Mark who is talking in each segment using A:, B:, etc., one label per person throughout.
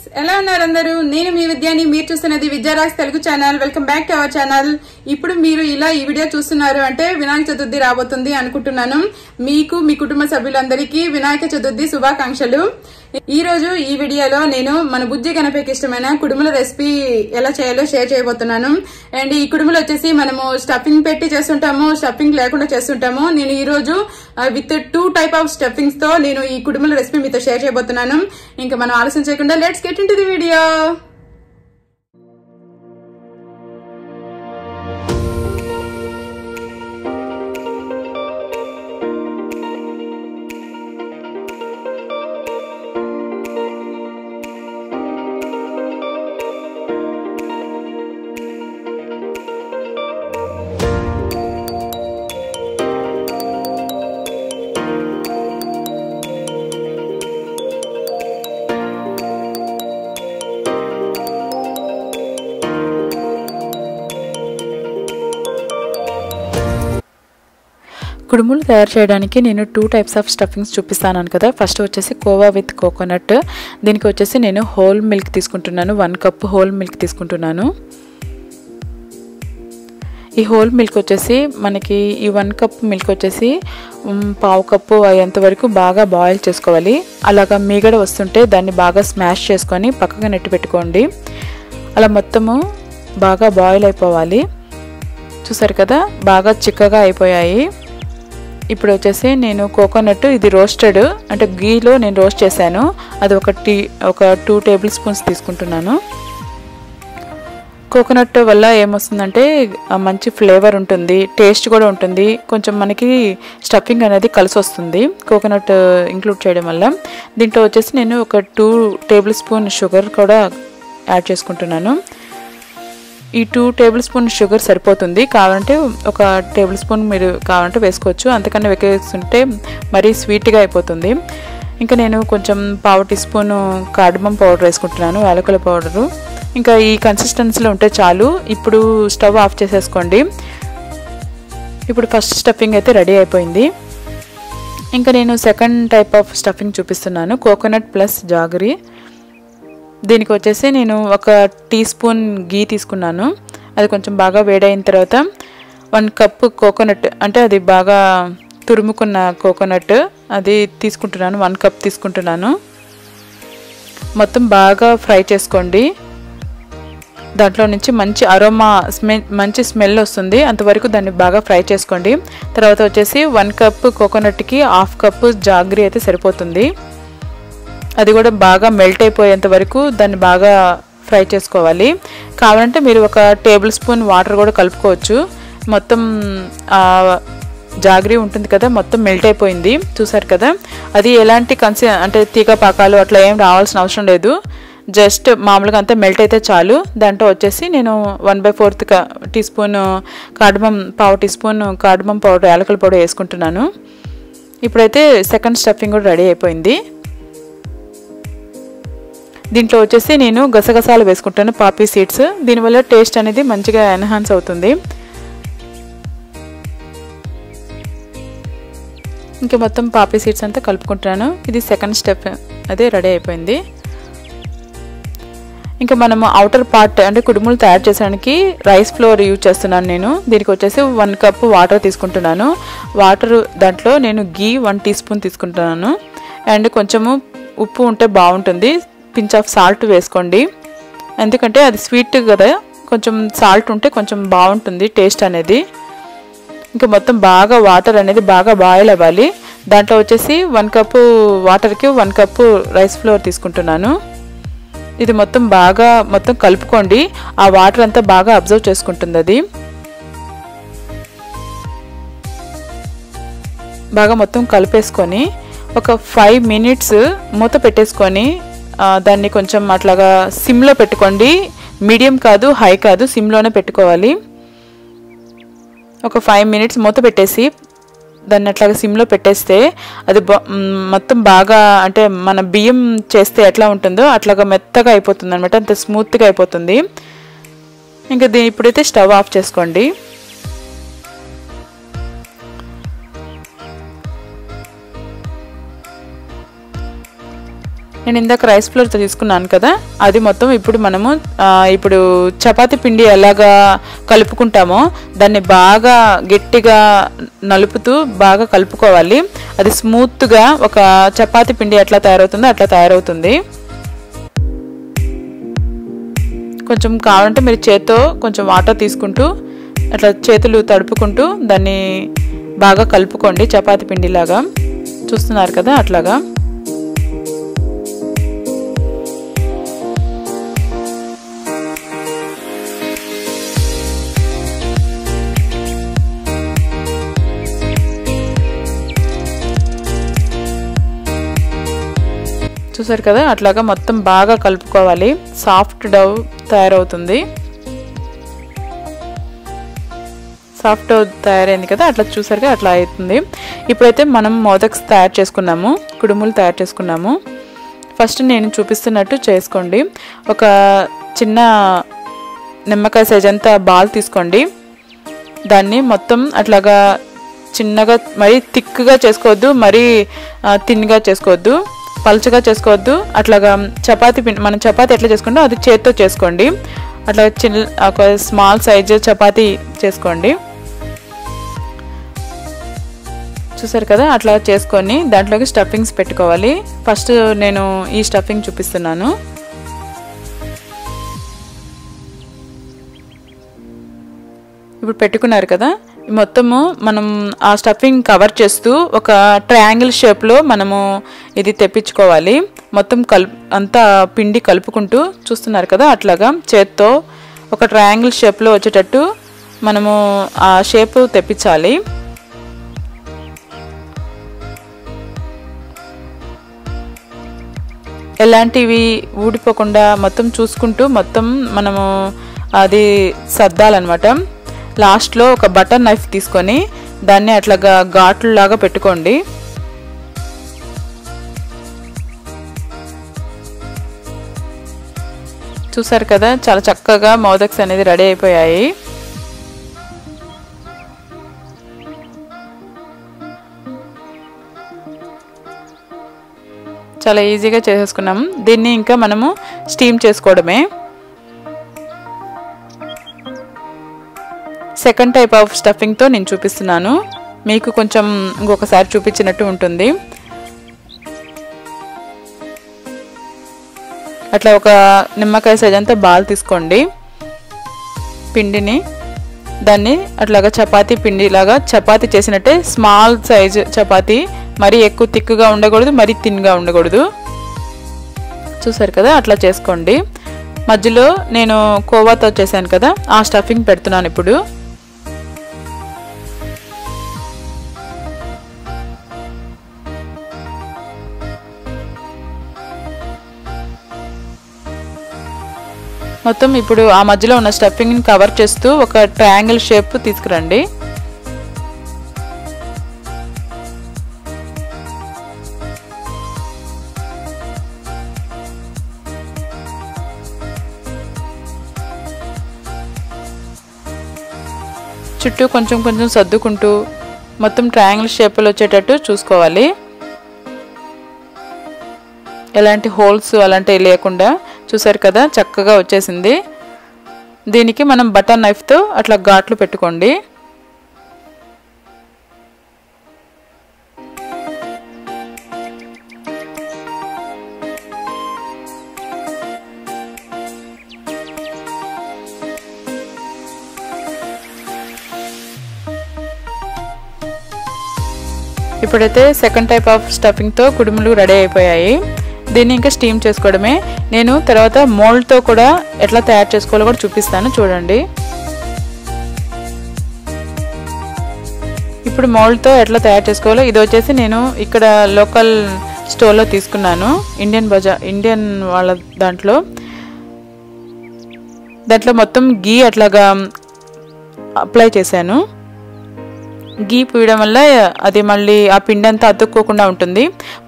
A: Friends, ఎలా ఉన్నారు అందరూ? నేను మీ విద్యాని, మీరు చూస్తున్నది Vidyaraj Telugu channel. Welcome back to our channel. ఇప్పుడు మీరు ఇలా ఈ వీడియో చూస్తున్నారు అంటే వినాయక చతుర్థి రాబోతుంది అనుకుంటున్నాను. మీకు మీ కుటుంబ సభ్యులందరికీ వినాయక చతుర్థి శుభాకాంక్షలు. ఈ రోజు ఈ వీడియోలో నేను మన బుజ్జి గణపతికి ఇష్టమైన కుడుముల రెసిపీ ఎలా చేయాలో షేర్ చేయబోతున్నాను. అండ్ ఈ కుడుములు వచ్చేసి మనము స్టఫింగ్ పెట్టి చేస్తుంటాము, స్టఫింగ్ లేకుండా చేస్తుంటాము. నేను ఈ రోజు విత్ 2 టైప్ ఆఫ్ స్టఫింగ్స్ తో నేను ఈ కుడుముల రెసిపీ మీతో షేర్ చేయబోతున్నాను. ఇంకా మనం ఆలస్యం చేయకుండా let's get into the video.
B: కుడుములు తయారు చేయడానికి నేను 2 టైప్స్ ఆఫ్ స్టఫింగ్స్ చూపిస్తాను కదా. ఫస్ట్ వచ్చేసి కోవా విత్ కోకోనట్. దీనికి వచ్చేసి నేను హోల్ మిల్క్ తీసుకుంటున్నాను. 1 కప్ హోల్ మిల్క్ తీసుకుంటున్నాను. ఈ హోల్ మిల్క్ వచ్చేసి మనకి ఈ 1 కప్ మిల్క్ వచ్చేసి 1/2 కప్పు అయ్యేంత వరకు బాగా బాయిల్ చేసుకోవాలి. అలాగా మీగడ వస్తుంటే దాన్ని బాగా స్మాష్ చేసుకొని పక్కగా నెట్టి పెట్టుకోండి. అలా మొత్తము బాగా బాయిల్ అయిపోవాలి. చూసారు కదా, బాగా చిక్కగా అయిపోయాయి. ఇప్పుడు వచ్చేసి నేను కోకోనట్, ఇది రోస్టెడ్ అంటే గీలో నేను రోస్ట్ చేశాను. అది ఒక 2 టేబుల్ స్పూన్స్ తీసుకుంటున్నాను. కోకోనట్ వల్ల ఏమొస్తుందంటే మంచి ఫ్లేవర్ ఉంటుంది, టేస్ట్ కూడా ఉంటుంది. కొంచెం మనకి స్టఫింగ్ అనేది కలిసి వస్తుంది కోకోనట్ ఇంక్లూడ్ చేయడం వల్ల. దీంట్లో వచ్చేసి నేను ఒక 2 టేబుల్ స్పూన్ షుగర్ కూడా యాడ్ చేసుకుంటున్నాను. ఈ 2 టేబుల్ స్పూన్ షుగర్ సరిపోతుంది. కావాలంటే ఒక టేబుల్ స్పూన్ మీరు కావాలంటే వేసుకోవచ్చు. అంతకన్నా వేసుకుంటే మరీ స్వీట్గా అయిపోతుంది. ఇంకా నేను కొంచెం 1/2 టీ స్పూన్ కార్డమమ్ పౌడర్ వేసుకుంటున్నాను, యాలకుల పౌడరు. ఇంకా ఈ కన్సిస్టెన్సీలో ఉంటే చాలు. ఇప్పుడు స్టవ్ ఆఫ్ చేసేసుకోండి. ఇప్పుడు ఫస్ట్ స్టఫింగ్ అయితే రెడీ అయిపోయింది. ఇంకా నేను సెకండ్ టైప్ ఆఫ్ స్టఫింగ్ చూపిస్తున్నాను, కోకోనట్ ప్లస్ జాగరీ. దీనికి వచ్చేసి నేను ఒక టీ స్పూన్ గీ తీసుకున్నాను. అది కొంచెం బాగా వేడైన తర్వాత 1 కప్ కోకోనట్ అంటే అది బాగా తురుముకున్న కోకోనట్ అది తీసుకుంటున్నాను. 1 కప్ తీసుకుంటున్నాను. మొత్తం బాగా ఫ్రై చేసుకోండి. దాంట్లో నుంచి మంచి అరోమా మంచి స్మెల్ వస్తుంది. అంతవరకు దాన్ని బాగా ఫ్రై చేసుకోండి. తర్వాత వచ్చేసి 1 కప్ కోకోనట్కి 1/2 కప్ జాగరీ అయితే సరిపోతుంది. అది కూడా బాగా మెల్ట్ అయిపోయేంత వరకు దాన్ని బాగా ఫ్రై చేసుకోవాలి. కావాలంటే మీరు ఒక టేబుల్ స్పూన్ వాటర్ కూడా కలుపుకోవచ్చు. మొత్తం జాగరీ ఉంటుంది కదా, మొత్తం మెల్ట్ అయిపోయింది. చూసారు కదా, అది ఎలాంటి అంటే తీగ పాకాలు అట్లా ఏం రావాల్సిన అవసరం లేదు. జస్ట్ మామూలుగా అంతా మెల్ట్ అయితే చాలు. దాంట్లో వచ్చేసి నేను 1/4 teaspoon cardamom, 1/2 teaspoon cardamom powder, యాలకుల పౌడర్ వేసుకుంటున్నాను. ఇప్పుడైతే సెకండ్ స్టఫింగ్ కూడా రెడీ అయిపోయింది. దీంట్లో వచ్చేసి నేను గసగసాలు వేసుకుంటాను, పాపీ సీడ్స్. దీనివల్ల టేస్ట్ అనేది మంచిగా ఎన్హాన్స్ అవుతుంది. ఇంకా మొత్తం పాపీ సీడ్స్ అంతా కలుపుకుంటున్నాను. ఇది సెకండ్ స్టెప్ అదే రెడీ అయిపోయింది. ఇంకా మనము అవుటర్ పార్ట్ అంటే కుడుములు తయారు చేయడానికి రైస్ ఫ్లోర్ యూజ్ చేస్తున్నాను నేను. దీనికి వచ్చేసి 1 కప్ వాటర్ తీసుకుంటున్నాను. వాటర్ దాంట్లో నేను గీ 1 టీ స్పూన్ తీసుకుంటున్నాను. అండ్ కొంచెము ఉప్పు ఉంటే బాగుంటుంది. పించ్ ఆఫ్ సాల్ట్ వేసుకోండి, ఎందుకంటే అది స్వీట్ కదా, కొంచెం సాల్ట్ ఉంటే కొంచెం బాగుంటుంది టేస్ట్ అనేది. ఇంకా మొత్తం బాగా వాటర్ అనేది బాగా బాయిల్ అవ్వాలి. దాంట్లో వచ్చేసి 1 కప్పు వాటర్కి 1 కప్పు రైస్ ఫ్లోర్ తీసుకుంటున్నాను. ఇది మొత్తం కలుపుకోండి. ఆ వాటర్ అంతా బాగా అబ్జర్వ్ చేసుకుంటుంది. అది బాగా మొత్తం కలిపేసుకొని ఒక 5 మినిట్స్ మూత పెట్టేసుకొని దాన్ని కొంచెం అట్లాగా సిమ్లో పెట్టుకోండి. మీడియం కాదు, హై కాదు, సిమ్లోనే పెట్టుకోవాలి. ఒక 5 మినిట్స్ మూత పెట్టేసి దాన్ని అట్లాగా సిమ్లో పెట్టేస్తే అది మొత్తం బాగా అంటే మన బియ్యం చేస్తే ఎట్లా ఉంటుందో అట్లాగా మెత్తగా అయిపోతుంది అనమాట, అంత స్మూత్గా అయిపోతుంది. ఇంకా ఇప్పుడైతే స్టవ్ ఆఫ్ చేసుకోండి. నేను ఇందాక రైస్ ఫ్లోర్తో తీసుకున్నాను కదా, అది మొత్తం ఇప్పుడు మనము ఇప్పుడు చపాతీ పిండి ఎలాగా కలుపుకుంటామో దాన్ని బాగా గట్టిగా నలుపుతూ బాగా కలుపుకోవాలి. అది స్మూత్గా ఒక చపాతీ పిండి ఎట్లా తయారవుతుందో అట్లా తయారవుతుంది. కొంచెం కావాలంటే మీరు చేత్తో కొంచెం వాటర్ తీసుకుంటూ అట్లా చేతులు తడుపుకుంటూ దాన్ని బాగా కలుపుకోండి, చపాతీ పిండిలాగా. చూస్తున్నారు కదా అట్లాగా. చూసారు కదా అట్లాగా మొత్తం బాగా కలుపుకోవాలి. సాఫ్ట్ డౌ తయారవుతుంది. సాఫ్ట్ డౌ తయారైంది కదా, అట్లా చూసారు కదా అట్లా అవుతుంది. ఇప్పుడైతే మనం మోదక్స్ తయారు చేసుకున్నాము, కుడుములు తయారు చేసుకున్నాము. ఫస్ట్ నేను చూపిస్తున్నట్టు చేసుకోండి. ఒక చిన్న నిమ్మకాయ సైజ్ అంతా బాల్ తీసుకోండి. దాన్ని మొత్తం అట్లాగా చిన్నగా, మరీ థిక్గా చేసుకోవద్దు, మరీ థిన్గా చేసుకోవద్దు, పల్చగా చేసుకోవద్దు. అట్లాగా చపాతీ పిండి మనం చపాతీ ఎట్లా చేసుకుంటామో అది చేత్తో చేసుకోండి. అట్లా ఒక స్మాల్ సైజ్ చపాతీ చేసుకోండి. చూసారు కదా అట్లా చేసుకొని దాంట్లోకి స్టఫింగ్స్ పెట్టుకోవాలి. ఫస్ట్ నేను ఈ స్టఫింగ్ చూపిస్తున్నాను. ఇప్పుడు పెట్టుకున్నారు కదా, మొత్తము మనం ఆ స్టఫింగ్ కవర్ చేస్తూ ఒక ట్రయాంగిల్ షేప్లో మనము ఇది తెప్పించుకోవాలి. మొత్తం అంతా పిండి కలుపుకుంటూ చూస్తున్నారు కదా అట్లాగా చేత్తో ఒక ట్రయాంగిల్ షేప్లో వచ్చేటట్టు మనము ఆ షేప్ తెప్పించాలి. ఎలాంటివి ఊడిపోకుండా మొత్తం చూసుకుంటూ మొత్తం మనము అది సర్దాలన్నమాట. లాస్ట్లో ఒక బటర్ నైఫ్ తీసుకొని దాన్ని అట్లాగా ఘాట్లులాగా పెట్టుకోండి. చూసారు కదా చాలా చక్కగా మోదక్స్ అనేది రెడీ అయిపోయాయి. చాలా ఈజీగా చేసేసుకున్నాం. దీన్ని ఇంకా మనము స్టీమ్ చేసుకోవడమే. సెకండ్ టైప్ ఆఫ్ స్టఫింగ్తో నేను చూపిస్తున్నాను. మీకు కొంచెం ఇంకొకసారి చూపించినట్టు ఉంటుంది. అట్లా ఒక నిమ్మకాయ సైజ్ అంతా బాల్ తీసుకోండి పిండిని. దాన్ని అట్లాగా చపాతీ పిండిలాగా చపాతీ చేసినట్టే స్మాల్ సైజ్ చపాతీ, మరీ ఎక్కువ థిక్గా ఉండకూడదు, మరీ థిన్గా ఉండకూడదు. చూసారు కదా అట్లా చేసుకోండి. మధ్యలో నేను కోవాతో చేశాను కదా ఆ స్టఫింగ్ పెడుతున్నాను ఇప్పుడు. మొత్తం ఇప్పుడు ఆ మధ్యలో ఉన్న స్టఫింగ్ని కవర్ చేస్తూ ఒక ట్రయాంగిల్ షేప్ తీసుకురండి. చుట్టూ కొంచెం కొంచెం సర్దుకుంటూ మొత్తం ట్రయాంగిల్ షేప్లో వచ్చేటట్టు చూసుకోవాలి. ఎలాంటి హోల్స్ అలాంటివి లేకుండా. చూసారు కదా చక్కగా వచ్చేసింది. దీనికి మనం బటర్ నైఫ్తో అట్లా ఘాట్లు పెట్టుకోండి. ఇప్పుడైతే సెకండ్ టైప్ ఆఫ్ స్టఫింగ్తో కుడుములు రెడీ అయిపోయాయి. దీన్ని ఇంకా స్టీమ్ చేసుకోవడమే. నేను తర్వాత మోల్డ్తో కూడా ఎట్లా తయారు చేసుకోవాలో కూడా చూపిస్తాను చూడండి. ఇప్పుడు మోల్డ్తో ఎట్లా తయారు చేసుకోవాలో ఇది వచ్చేసి నేను ఇక్కడ లోకల్ స్టోర్లో తీసుకున్నాను, ఇండియన్ వాళ్ళ దాంట్లో మొత్తం గీ అట్లాగా అప్లై చేశాను. గీ పూయడం వల్ల అది మళ్ళీ ఆ పిండి అంతా అతుక్కోకుండా ఉంటుంది.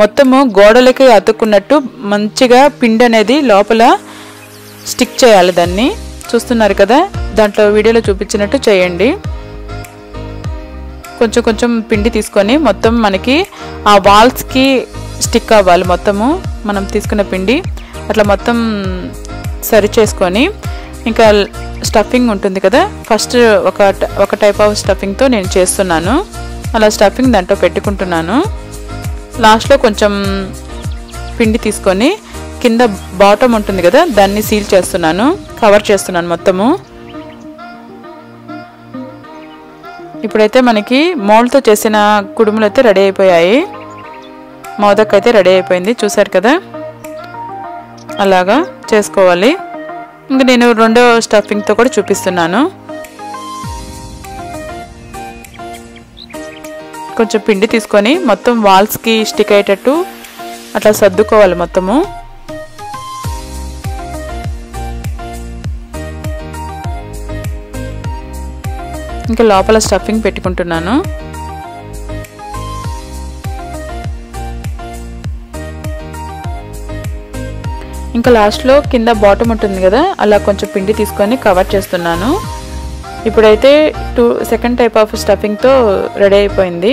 B: మొత్తము గోడలకి అతుక్కున్నట్టు మంచిగా పిండి అనేది లోపల స్టిక్ చేయాలి. దాన్ని చూస్తున్నారు కదా దాంట్లో వీడియోలో చూపించినట్టు చేయండి. కొంచెం కొంచెం పిండి తీసుకొని మొత్తం మనకి ఆ వాల్స్కి స్టిక్ అవ్వాలి. మొత్తము మనం తీసుకున్న పిండి అట్లా మొత్తం సరి చేసుకొని ఇంకా స్టఫింగ్ ఉంటుంది కదా, ఫస్ట్ ఒక టైప్ ఆఫ్ స్టఫింగ్తో నేను చేస్తున్నాను. అలా స్టఫింగ్ దాంట్లో పెట్టుకుంటున్నాను. లాస్ట్లో కొంచెం పిండి తీసుకొని కింద బాటమ్ ఉంటుంది కదా, దాన్ని సీల్ చేస్తున్నాను, కవర్ చేస్తున్నాను మొత్తము. ఇప్పుడైతే మనకి మోల్డ్తో చేసిన కుడుములు అయితే రెడీ అయిపోయాయి. మోదక్ అయితే రెడీ అయిపోయింది, చూసారు కదా. అలాగా చేసుకోవాలి. ఇంకా నేను రెండో స్టఫింగ్తో కూడా చూపిస్తున్నాను. కొంచెం పిండి తీసుకొని మొత్తం వాల్స్కి స్టిక్ అయ్యేటట్టు అట్లా సర్దుకోవాలి మొత్తము. ఇంకా లోపల స్టఫింగ్ పెట్టుకుంటున్నాను. ఇంకా లాస్ట్లో కింద బాటమ్ ఉంటుంది కదా, అలా కొంచెం పిండి తీసుకొని కవర్ చేస్తున్నాను. ఇప్పుడైతే సెకండ్ టైప్ ఆఫ్ స్టఫింగ్తో రెడీ అయిపోయింది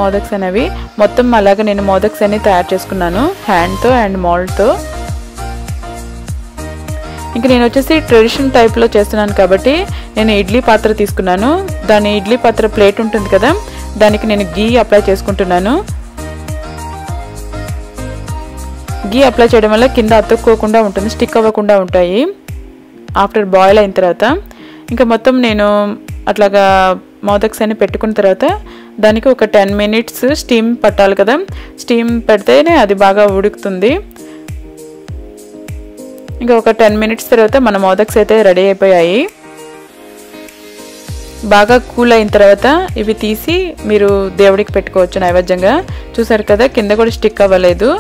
B: మోదక్స్ అనేవి. మొత్తం అలాగే నేను మోదక్స్ అన్ని తయారు చేసుకున్నాను హ్యాండ్తో అండ్ మోల్డ్తో. ఇంకా నేను వచ్చేసి ట్రెడిషనల్ టైప్లో చేస్తున్నాను కాబట్టి నేను ఇడ్లీ పాత్ర తీసుకున్నాను. దాని ఇడ్లీ పాత్ర ప్లేట్ ఉంటుంది కదా, దానికి నేను గీ అప్లై చేసుకుంటున్నాను. గీ అప్లై చేయడం వల్ల కింద అతుక్కోకుండా ఉంటుంది, స్టిక్ అవ్వకుండా ఉంటాయి ఆఫ్టర్ బాయిల్ అయిన తర్వాత. ఇంకా మొత్తం నేను అట్లాగా మోదక్స్ అని పెట్టుకున్న తర్వాత దానికి ఒక 10 minutes స్టీమ్ పట్టాలి కదా, స్టీమ్ పెడితేనే అది బాగా ఉడుకుతుంది. ఇంకా ఒక 10 minutes తర్వాత మన మోదక్స్ అయితే రెడీ అయిపోయాయి. బాగా కూల్ అయిన తర్వాత ఇవి తీసి మీరు దేవుడికి పెట్టుకోవచ్చు నైవేద్యంగా. చూసారు కదా, కింద కూడా స్టిక్ అవ్వలేదు.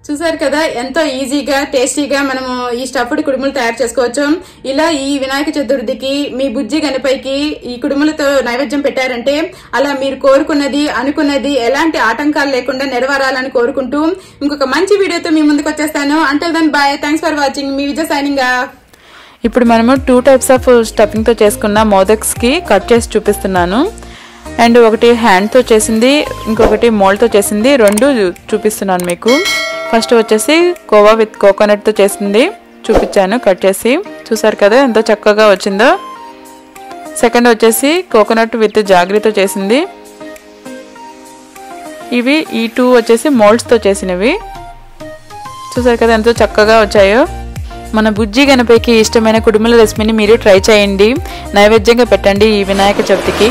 A: చూసారు కదా, ఎంతో ఈజీగా టేస్టీగా మనము ఈ స్టఫ్డ్ కుడుములు తయారు చేసుకోవచ్చు. ఇలా ఈ వినాయక చతుర్థికి మీ బుజ్జి గణపైకి ఈ కుడుములతో నైవేద్యం పెట్టారంటే అలా మీరు కోరుకున్నది అనుకున్నది ఎలాంటి ఆటంకాలు లేకుండా నెరవేరాలని కోరుకుంటూ ఇంకొక మంచి వీడియోతో మీ ముందుకు వచ్చేస్తాను. Until then bye, thanks for watching. మీ విజయ సైనింగ్ ఆఫ్.
B: ఇప్పుడు మనము 2 types ఆఫ్ స్టఫింగ్తో చేసుకున్న మోదక్స్కి కట్ చేసి చూపిస్తున్నాను. అండ్ ఒకటి హ్యాండ్తో చేసింది, ఇంకొకటి మోల్డ్తో చేసింది, 2 చూపిస్తున్నాను మీకు. ఫస్ట్ వచ్చేసి కోవా విత్ కోకోనట్తో చేసింది చూపించాను కట్ చేసి, చూసారు కదా ఎంత చక్కగా వచ్చిందో. సెకండ్ వచ్చేసి కోకోనట్ విత్ జాగ్రీతో చేసింది. ఇవి ఈ 2 వచ్చేసి మోల్డ్స్తో చేసినవి. చూసారు కదా ఎంతో చక్కగా వచ్చాయో. మన బుజ్జి గణపతికి ఇష్టమైన కుడుముల రెసిపీని మీరు ట్రై చేయండి, నైవేద్యంగా పెట్టండి ఈ వినాయక చవితికి.